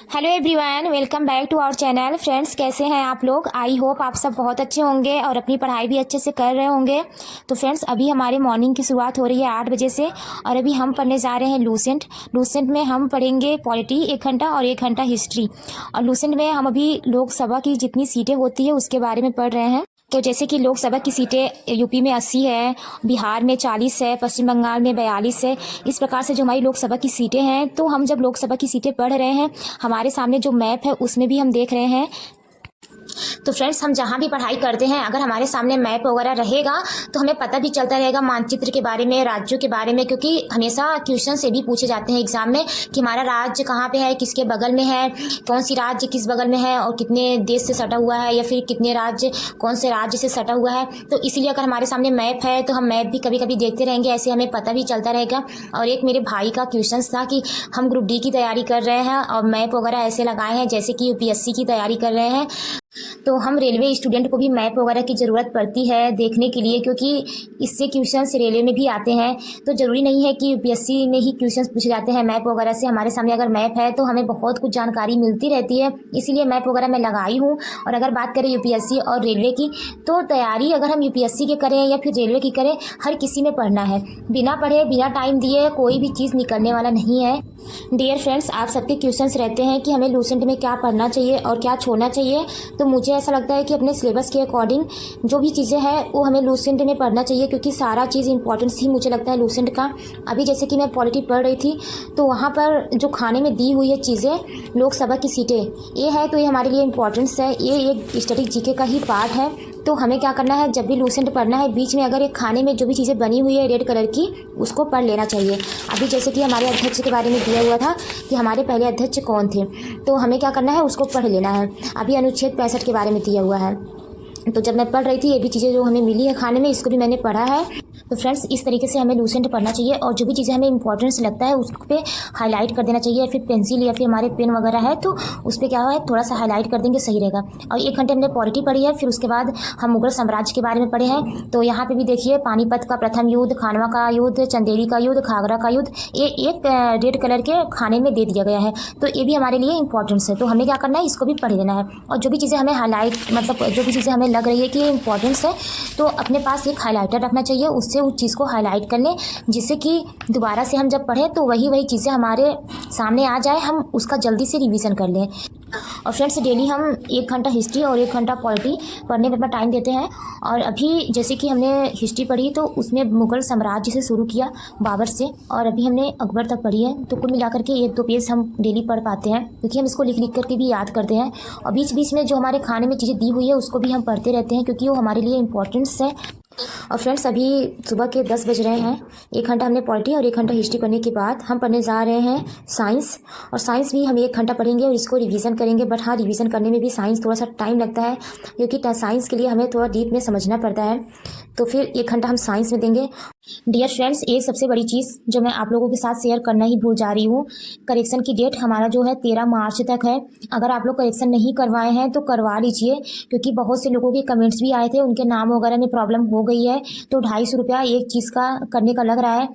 Hello everyone, welcome back to our channel. Friends, कैसे हैं आप लोग? आई होप आप सब बहुत अच्छे होंगे और अपनी पढ़ाई भी अच्छे से कर रहे होंगे। तो फ्रेंड्स, अभी हमारे मॉर्निंग की शुरुआत हो रही है 8 बजे से और अभी हम पढ़ने जा रहे हैं लूसेंट। लूसेंट में हम पढ़ेंगे पॉलिटी 1 घंटा और 1 घंटा हिस्ट्री। और लूसेंट में हम अभी लोकसभा की जितनी सीटें होती है उसके बारे में पढ़ रहे हैं। तो जैसे कि लोकसभा की सीटें यूपी में 80 है, बिहार में 40 है, पश्चिम बंगाल में 42 है। इस प्रकार से जो हमारी लोकसभा की सीटें हैं, तो हम जब लोकसभा की सीटें पढ़ रहे हैं, हमारे सामने जो मैप है उसमें भी हम देख रहे हैं। तो फ्रेंड्स, हम जहाँ भी पढ़ाई करते हैं, अगर हमारे सामने मैप वगैरह रहेगा तो हमें पता भी चलता रहेगा मानचित्र के बारे में, राज्यों के बारे में। क्योंकि हमेशा क्वेश्चन से भी पूछे जाते हैं एग्जाम में कि हमारा राज्य कहाँ पे है, किसके बगल में है, कौन सी राज्य किस बगल में है और कितने देश से सटा हुआ है, या फिर कितने राज्य कौन से राज्य से सटा हुआ है। तो इसीलिए अगर हमारे सामने मैप है तो हम मैप भी कभी कभी देखते रहेंगे, ऐसे हमें पता भी चलता रहेगा। और एक मेरे भाई का क्वेश्चन था कि हम ग्रुप डी की तैयारी कर रहे हैं और मैप वगैरह ऐसे लगाए हैं जैसे कि यूपीएससी की तैयारी कर रहे हैं। तो हम रेलवे स्टूडेंट को भी मैप वगैरह की ज़रूरत पड़ती है देखने के लिए, क्योंकि इससे क्वेश्चंस रेलवे में भी आते हैं। तो ज़रूरी नहीं है कि यूपीएससी में ही क्वेश्चंस पूछे जाते हैं मैप वगैरह से। हमारे सामने अगर मैप है तो हमें बहुत कुछ जानकारी मिलती रहती है, इसीलिए मैप वगैरह मैं लगाई हूँ। और अगर बात करें यूपीएससी और रेलवे की, तो तैयारी अगर हम यूपीएससी की करें या फिर रेलवे की करें, हर किसी में पढ़ना है। बिना पढ़े बिना टाइम दिए कोई भी चीज़ निकलने वाला नहीं है। डियर फ्रेंड्स, आप सबके क्वेश्चंस रहते हैं कि हमें लूसेंट में क्या पढ़ना चाहिए और क्या छोड़ना चाहिए। तो मुझे ऐसा लगता है कि अपने सिलेबस के अकॉर्डिंग जो भी चीज़ें हैं वो हमें लूसेंट में पढ़ना चाहिए, क्योंकि सारा चीज़ इंपॉर्टेंस ही मुझे लगता है लूसेंट का। अभी जैसे कि मैं पॉलिटी पढ़ रही थी, तो वहाँ पर जो खाने में दी हुई है चीज़ें, लोकसभा की सीटें, ये है तो ये हमारे लिए इंपॉर्टेंस है। ये एक स्टैटिक जीके का ही पार्ट है। तो हमें क्या करना है, जब भी लूसेंट पढ़ना है, बीच में अगर एक खाने में जो भी चीज़ें बनी हुई है रेड कलर की, उसको पढ़ लेना चाहिए। अभी जैसे कि हमारे अध्यक्ष के बारे में दिया हुआ था कि हमारे पहले अध्यक्ष कौन थे, तो हमें क्या करना है, उसको पढ़ लेना है। अभी अनुच्छेद 65 के बारे में दिया हुआ है। तो जब मैं पढ़ रही थी, ये भी चीज़ें जो हमें मिली है खाने में, इसको भी मैंने पढ़ा है। तो फ्रेंड्स, इस तरीके से हमें लूसेंट पढ़ना चाहिए और जो भी चीज़ें हमें इंपॉर्टेंस लगता है उस पर हाईलाइट कर देना चाहिए, या फिर पेंसिल या फिर हमारे पेन वगैरह है तो उस पर क्या है, थोड़ा सा हाईलाइट कर देंगे, सही रहेगा। और 1 घंटे हमने पॉलिटी पढ़ी है, फिर उसके बाद हम मुगल साम्राज्य के बारे में पढ़े हैं। तो यहाँ पे भी देखिए, पानीपत का प्रथम युद्ध, खानवा का युद्ध, चंदेरी का युद्ध, खागरा का युद्ध, ये एक रेड कलर के खाने में दे दिया गया है। तो ये भी हमारे लिए इंपॉर्टेंस है, तो हमें क्या करना है, इसको भी पढ़ लेना है। और जो भी चीज़ें हमें हाईलाइट, मतलब जो भी चीज़ें हमें लग रही है कि ये इंपॉर्टेंस है, तो अपने पास एक हाईलाइटर रखना चाहिए, उससे उस चीज़ को हाईलाइट कर लें, जिससे कि दोबारा से हम जब पढ़ें तो वही चीज़ें हमारे सामने आ जाए, हम उसका जल्दी से रिवीजन कर लें। और फ्रेंड्स, डेली हम 1 घंटा हिस्ट्री और 1 घंटा पॉलिटी पढ़ने में अपना टाइम देते हैं। और अभी जैसे कि हमने हिस्ट्री पढ़ी तो उसमें मुगल साम्राज्य से शुरू किया, बाबर से, और अभी हमने अकबर तक पढ़ी है। तो कुल मिलाकर के 1-2 पेज हम डेली पढ़ पाते हैं, क्योंकि हम इसको लिख लिख करके भी याद करते हैं। और बीच बीच में जो हमारे खाने में चीज़ें दी हुई है उसको भी हम पढ़ते रहते हैं, क्योंकि वो हमारे लिए इंपॉर्टेंस है। और फ्रेंड्स, अभी सुबह के 10 बज रहे हैं। 1 घंटा हमने पॉलिटी और 1 घंटा हिस्ट्री पढ़ने के बाद हम पढ़ने जा रहे हैं साइंस। और साइंस भी हम 1 घंटा पढ़ेंगे और इसको रिवीजन करेंगे। बट हाँ, रिवीजन करने में भी साइंस थोड़ा सा टाइम लगता है, क्योंकि साइंस के लिए हमें थोड़ा डीप में समझना पड़ता है। तो फिर 1 घंटा हम साइंस में देंगे। डियर फ्रेंड्स, एक सबसे बड़ी चीज़ जो मैं आप लोगों के साथ शेयर करना ही भूल जा रही हूँ, करेक्शन की डेट हमारा जो है 13 मार्च तक है। अगर आप लोग करेक्शन नहीं करवाए हैं तो करवा लीजिए, क्योंकि बहुत से लोगों के कमेंट्स भी आए थे, उनके नाम वगैरह में प्रॉब्लम हो गई है। तो 250 रुपया एक चीज़ का करने का लग रहा है।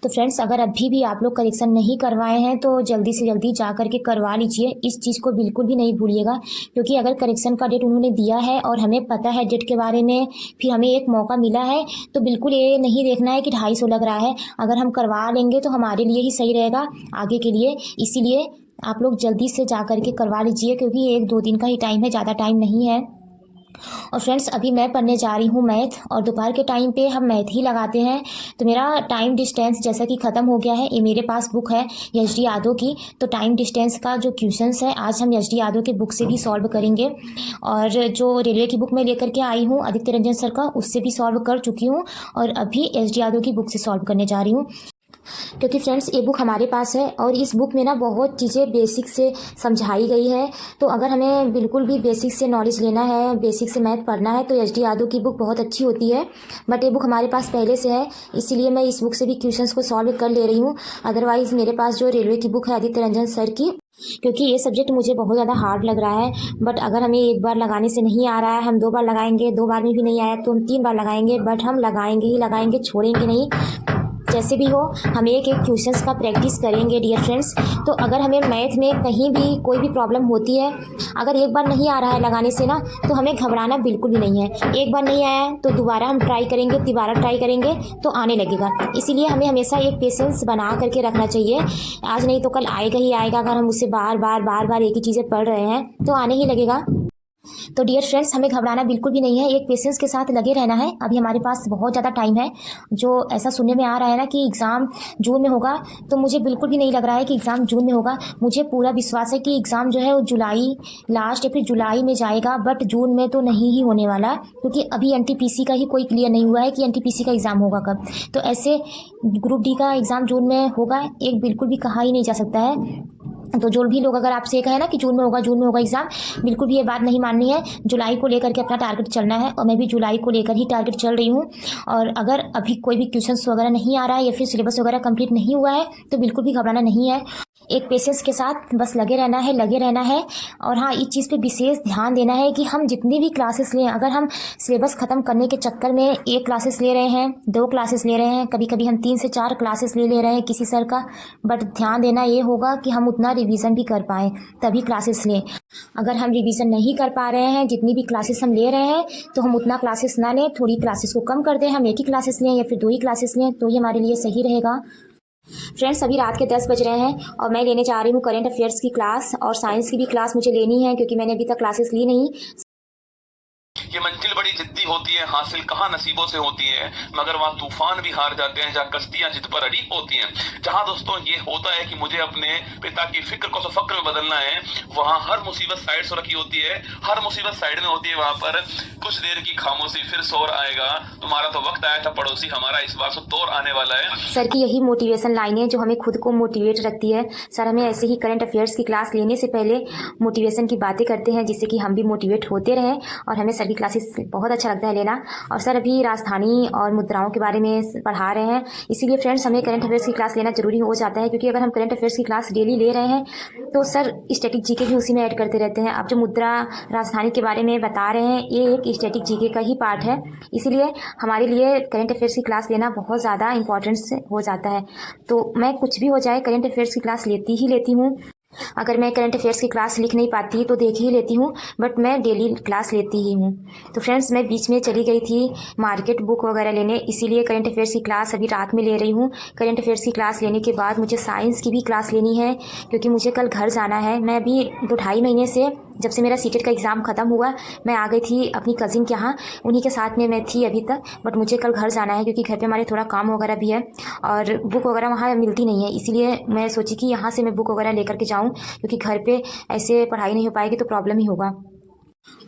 तो फ्रेंड्स, अगर अभी भी आप लोग करेक्शन नहीं करवाए हैं तो जल्दी से जल्दी जा करके करवा लीजिए। इस चीज़ को बिल्कुल भी नहीं भूलिएगा, क्योंकि अगर करेक्शन का डेट उन्होंने दिया है और हमें पता है डेट के बारे में, फिर हमें एक मौका मिला है, तो बिल्कुल ये नहीं देखना है कि 250 लग रहा है। अगर हम करवा लेंगे तो हमारे लिए ही सही रहेगा आगे के लिए। इसीलिए आप लोग जल्दी से जा करके करवा लीजिए, क्योंकि 1-2 दिन का ही टाइम है, ज़्यादा टाइम नहीं है। और फ्रेंड्स, अभी मैं पढ़ने जा रही हूँ मैथ, और दोपहर के टाइम पे हम मैथ ही लगाते हैं। तो मेरा टाइम डिस्टेंस जैसा कि ख़त्म हो गया है। ये मेरे पास बुक है एच.डी. यादव की, तो टाइम डिस्टेंस का जो क्वेश्चंस है आज हम एच.डी. यादव के बुक से भी सॉल्व करेंगे। और जो रेलवे की बुक मैं लेकर के आई हूँ आदित्य रंजन सर का, उससे भी सॉल्व कर चुकी हूँ, और अभी एच.डी. यादव की बुक से सॉल्व करने जा रही हूँ। क्योंकि फ्रेंड्स, ये बुक हमारे पास है और इस बुक में ना बहुत चीज़ें बेसिक से समझाई गई है। तो अगर हमें बिल्कुल भी बेसिक से नॉलेज लेना है, बेसिक से मैथ पढ़ना है, तो एच.डी. यादव की बुक बहुत अच्छी होती है। बट ये बुक हमारे पास पहले से है, इसीलिए मैं इस बुक से भी क्वेश्चंस को सॉल्व कर ले रही हूँ। अदरवाइज़ मेरे पास जो रेलवे की बुक है आदित्य रंजन सर की, क्योंकि ये सब्जेक्ट मुझे बहुत ज़्यादा हार्ड लग रहा है। बट अगर हमें एक बार लगाने से नहीं आ रहा है, हम 2 बार लगाएंगे, 2 बार में भी नहीं आया तो हम 3 बार लगाएंगे, बट हम लगाएंगे ही लगाएंगे, छोड़ेंगे नहीं। जैसे भी हो हम एक एक क्वेश्चंस का प्रैक्टिस करेंगे डियर फ्रेंड्स। तो अगर हमें मैथ में कहीं भी कोई भी प्रॉब्लम होती है, अगर एक बार नहीं आ रहा है लगाने से ना, तो हमें घबराना बिल्कुल भी नहीं है। एक बार नहीं आया तो दोबारा हम ट्राई करेंगे, दोबारा ट्राई करेंगे तो आने लगेगा। इसीलिए हमें हमेशा एक पेशेंस बना करके रखना चाहिए। आज नहीं तो कल आएगा ही आएगा। अगर हम उससे बार बार एक ही चीज़ें पढ़ रहे हैं तो आने ही लगेगा। तो डियर फ्रेंड्स, हमें घबराना बिल्कुल भी नहीं है, एक पेशेंस के साथ लगे रहना है। अभी हमारे पास बहुत ज़्यादा टाइम है। जो ऐसा सुनने में आ रहा है ना कि एग्ज़ाम जून में होगा, तो मुझे बिल्कुल भी नहीं लग रहा है कि एग्ज़ाम जून में होगा। मुझे पूरा विश्वास है कि एग्ज़ाम जो है वो जुलाई लास्ट या फिर जुलाई में जाएगा, बट जून में तो नहीं ही होने वाला, क्योंकि अभी एनटीपीसी का ही कोई क्लियर नहीं हुआ है कि एनटीपीसी का एग्ज़ाम होगा कब। तो ऐसे ग्रुप डी का एग्ज़ाम जून में होगा, एक बिल्कुल भी कहा ही नहीं जा सकता है। तो जो भी लोग अगर आपसे ये कहे ना कि जून में होगा एग्ज़ाम, बिल्कुल भी ये बात नहीं माननी है। जुलाई को लेकर के अपना टारगेट चलना है, और मैं भी जुलाई को लेकर ही टारगेट चल रही हूँ। और अगर अभी कोई भी क्वेश्चंस वगैरह नहीं आ रहा है या फिर सिलेबस वगैरह कंप्लीट नहीं हुआ है, तो बिल्कुल भी घबराना नहीं है। एक पेशेंस के साथ बस लगे रहना है। और हाँ, इस चीज़ पे विशेष ध्यान देना है कि हम जितनी भी क्लासेस लें, अगर हम सिलेबस ख़त्म करने के चक्कर में एक क्लासेस ले रहे हैं, 2 क्लासेस ले रहे हैं, कभी कभी हम 3 से 4 क्लासेस ले रहे हैं किसी सर का, बट ध्यान देना ये होगा कि हम उतना रिवीजन भी कर पाएँ, तभी क्लासेस लें। अगर हम रिवीजन नहीं कर पा रहे हैं, जितनी भी क्लासेस हम ले रहे हैं, तो हम उतना क्लासेस ना लें, थोड़ी क्लासेस को कम कर दें, हम एक ही क्लासेस लें या फिर 2 ही क्लासेस लें, तो ये हमारे लिए सही रहेगा। फ्रेंड्स, अभी रात के 10 बज रहे हैं और मैं लेने जा रही हूँ करंट अफेयर्स की क्लास, और साइंस की भी क्लास मुझे लेनी है क्योंकि मैंने अभी तक क्लासेस ली नहीं। ये मंजिल बड़ी जिद्दी होती है, हासिल कहाँ नसीबों से होती है, मगर वहाँ तूफान भी हार जाते हैं जहाँ कश्तियां जिद पर अड़ी होती हैं। जहाँ दोस्तों ये होता है कि मुझे अपने पिता की फिक्र को फक्र में बदलना है, वहाँ हर मुसीबत साइड से रखी होती है, हर मुसीबत साइड में होती है। वहाँ पर कुछ देर की खामोशी, फिर शोर आएगा, तुम्हारा तो वक्त आया था पड़ोसी, हमारा इस बार से दौर आने वाला है। सर की यही मोटिवेशन लाइनें जो हमें खुद को मोटिवेट रखती है। सर हमें ऐसे ही करंट अफेयर्स की क्लास लेने से पहले मोटिवेशन की बातें करते हैं, जिससे कि हम भी मोटिवेट होते रहें, और हमें सर की क्लासेस बहुत अच्छा लगता है लेना। और सर अभी राजधानी और मुद्राओं के बारे में पढ़ा रहे हैं, इसीलिए फ्रेंड्स हमें करंट अफेयर्स की क्लास लेना जरूरी हो जाता है, क्योंकि अगर हम करंट अफेयर्स की क्लास डेली ले रहे हैं तो सर स्टैटिक जीके भी उसी में ऐड करते रहते हैं। अब जो मुद्रा राजधानी के बारे में बता रहे हैं, ये एक स्टैटिक जीके का ही पार्ट है, इसीलिए हमारे लिए करंट अफेयर्स की क्लास लेना बहुत ज़्यादा इंपॉर्टेंस हो जाता है। तो मैं कुछ भी हो जाए करंट अफेयर्स की क्लास लेती ही लेती हूँ। अगर मैं करंट अफेयर्स की क्लास लिख नहीं पाती तो देख ही लेती हूँ, बट मैं डेली क्लास लेती ही हूँ। तो फ्रेंड्स, मैं बीच में चली गई थी मार्केट बुक वगैरह लेने, इसीलिए करंट अफेयर्स की क्लास अभी रात में ले रही हूँ। करंट अफेयर्स की क्लास लेने के बाद मुझे साइंस की भी क्लास लेनी है, क्योंकि मुझे कल घर जाना है। मैं अभी 2-2.5 महीने से, जब से मेरा सीटेट का एग्ज़ाम ख़त्म हुआ, मैं आ गई थी अपनी कज़िन के यहाँ, उन्हीं के साथ में मैं थी अभी तक, बट मुझे कल घर जाना है क्योंकि घर पे हमारे थोड़ा काम वगैरह भी है, और बुक वगैरह वहाँ मिलती नहीं है। इसीलिए मैं सोची कि यहाँ से मैं बुक वगैरह लेकर के जाऊँ, क्योंकि घर पे ऐसे पढ़ाई नहीं हो पाएगी तो प्रॉब्लम ही होगा।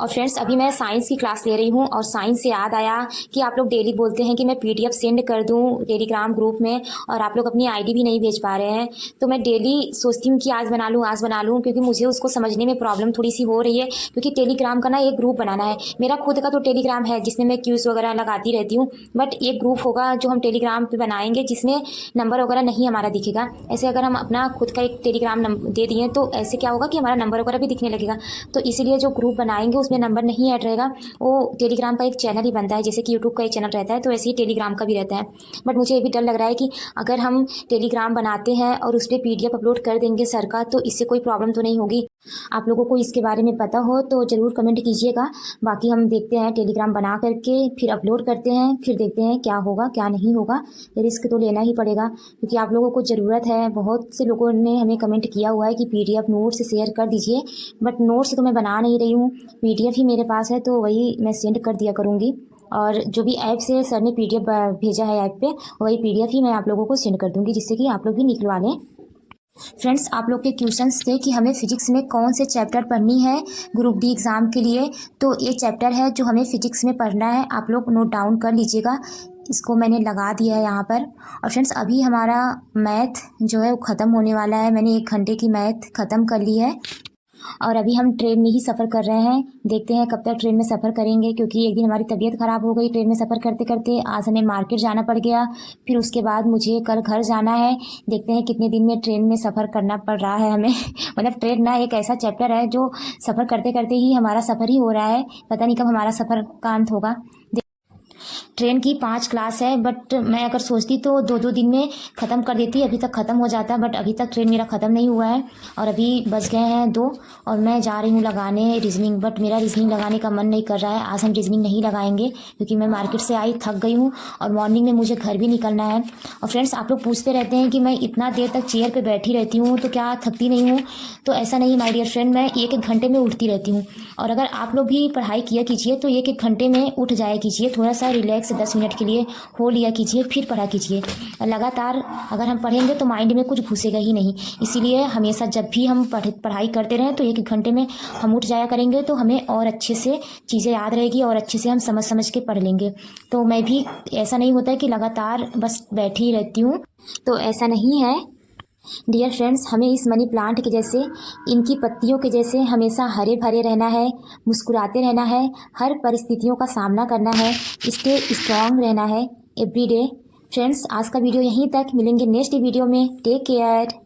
और फ्रेंड्स, अभी मैं साइंस की क्लास ले रही हूँ, और साइंस से याद आया कि आप लोग डेली बोलते हैं कि मैं पीडीएफ सेंड कर दूँ टेलीग्राम ग्रुप में, और आप लोग अपनी आईडी भी नहीं भेज पा रहे हैं। तो मैं डेली सोचती हूँ कि आज बना लूँ, क्योंकि मुझे उसको समझने में प्रॉब्लम थोड़ी सी हो रही है, क्योंकि टेलीग्राम का ना एक ग्रुप बनाना है। मेरा खुद का तो टेलीग्राम है जिसमें मैं क्यूज़ वगैरह लगाती रहती हूँ, बट एक ग्रुप होगा जो हम टेलीग्राम पर बनाएंगे, जिसमें नंबर वगैरह नहीं हमारा दिखेगा। ऐसे अगर हम अपना खुद का एक टेलीग्राम दे दिए तो ऐसे क्या होगा कि हमारा नंबर वगैरह भी दिखने लगेगा। तो इसीलिए जो ग्रुप बनाएंगे उसमें नंबर नहीं ऐड रहेगा, वो टेलीग्राम का एक चैनल ही बनता है, जैसे कि यूट्यूब का एक चैनल रहता है, तो ऐसे ही टेलीग्राम का भी रहता है। बट मुझे ये भी डर लग रहा है कि अगर हम टेलीग्राम बनाते हैं और उस पर पीडीएफ अपलोड कर देंगे सर का, तो इससे कोई प्रॉब्लम तो नहीं होगी। आप लोगों को इसके बारे में पता हो तो ज़रूर कमेंट कीजिएगा। बाकी हम देखते हैं, टेलीग्राम बना करके फिर अपलोड करते हैं, फिर देखते हैं क्या होगा क्या नहीं होगा। रिस्क तो लेना ही पड़ेगा, क्योंकि आप लोगों को ज़रूरत है। बहुत से लोगों ने हमें कमेंट किया हुआ है कि पीडीएफ नोट्स शेयर कर दीजिए, बट नोट्स तो मैं बना नहीं रही हूँ, पीडीएफ ही मेरे पास है, तो वही मैं सेंड कर दिया करूँगी। और जो भी ऐप से सर ने पीडीएफ भेजा है ऐप पे, वही पीडीएफ ही मैं आप लोगों को सेंड कर दूँगी, जिससे कि आप लोग भी निकलवा लें। फ्रेंड्स, आप लोग के क्वेश्चंस थे कि हमें फिजिक्स में कौन से चैप्टर पढ़नी है ग्रुप डी एग्ज़ाम के लिए, तो ये चैप्टर है जो हमें फिजिक्स में पढ़ना है। आप लोग नोट डाउन कर लीजिएगा, इसको मैंने लगा दिया है यहाँ पर। और फ्रेंड्स, अभी हमारा मैथ जो है वो ख़त्म होने वाला है। मैंने 1 घंटे की मैथ ख़त्म कर ली है, और अभी हम ट्रेन में ही सफ़र कर रहे हैं। देखते हैं कब तक ट्रेन में सफ़र करेंगे, क्योंकि एक दिन हमारी तबीयत ख़राब हो गई ट्रेन में सफ़र करते करते। आज हमें मार्केट जाना पड़ गया, फिर उसके बाद मुझे कल घर जाना है। देखते हैं कितने दिन में ट्रेन में सफ़र करना पड़ रहा है हमें मतलब ट्रेन ना एक ऐसा चैप्टर है जो सफ़र करते करते ही हमारा सफ़र ही हो रहा है, पता नहीं कब हमारा सफ़र का अंत होगा। ट्रेन की 5 क्लास है, बट मैं अगर सोचती तो 2-2 दिन में ख़त्म कर देती, अभी तक ख़त्म हो जाता, बट अभी तक ट्रेन मेरा ख़त्म नहीं हुआ है और अभी बज गए हैं 2 और मैं जा रही हूँ लगाने रीजनिंग, बट मेरा रीजनिंग लगाने का मन नहीं कर रहा है। आज हम रीजनिंग नहीं लगाएंगे क्योंकि मैं मार्केट से आई, थक गई हूँ और मॉर्निंग में मुझे घर भी निकलना है। और फ्रेंड्स, आप लोग पूछते रहते हैं कि मैं इतना देर तक चेयर पर बैठी रहती हूँ तो क्या थकती नहीं हूँ? तो ऐसा नहीं माय डियर फ्रेंड, मैं 1-1 घंटे में उठती रहती हूँ। और अगर आप लोग भी पढ़ाई किया कीजिए तो 1-1 घंटे में उठ जाया कीजिए, थोड़ा सा रिलैक्स 10 मिनट के लिए हो लिया कीजिए, फिर पढ़ा कीजिए। लगातार अगर हम पढ़ेंगे तो माइंड में कुछ घुसेगा ही नहीं, इसीलिए हमेशा जब भी हम पढ़ाई करते रहें तो 1-1 घंटे में हम उठ जाया करेंगे तो हमें और अच्छे से चीज़ें याद रहेगी और अच्छे से हम समझ समझ के पढ़ लेंगे। तो मैं भी, ऐसा नहीं होता है कि लगातार बस बैठी ही रहती हूँ, तो ऐसा नहीं है डियर फ्रेंड्स। हमें इस मनी प्लांट के जैसे, इनकी पत्तियों के जैसे हमेशा हरे भरे रहना है, मुस्कुराते रहना है, हर परिस्थितियों का सामना करना है, स्टे स्ट्रांग रहना है एवरी डे। फ्रेंड्स, आज का वीडियो यहीं तक, मिलेंगे नेक्स्ट वीडियो में। Take care.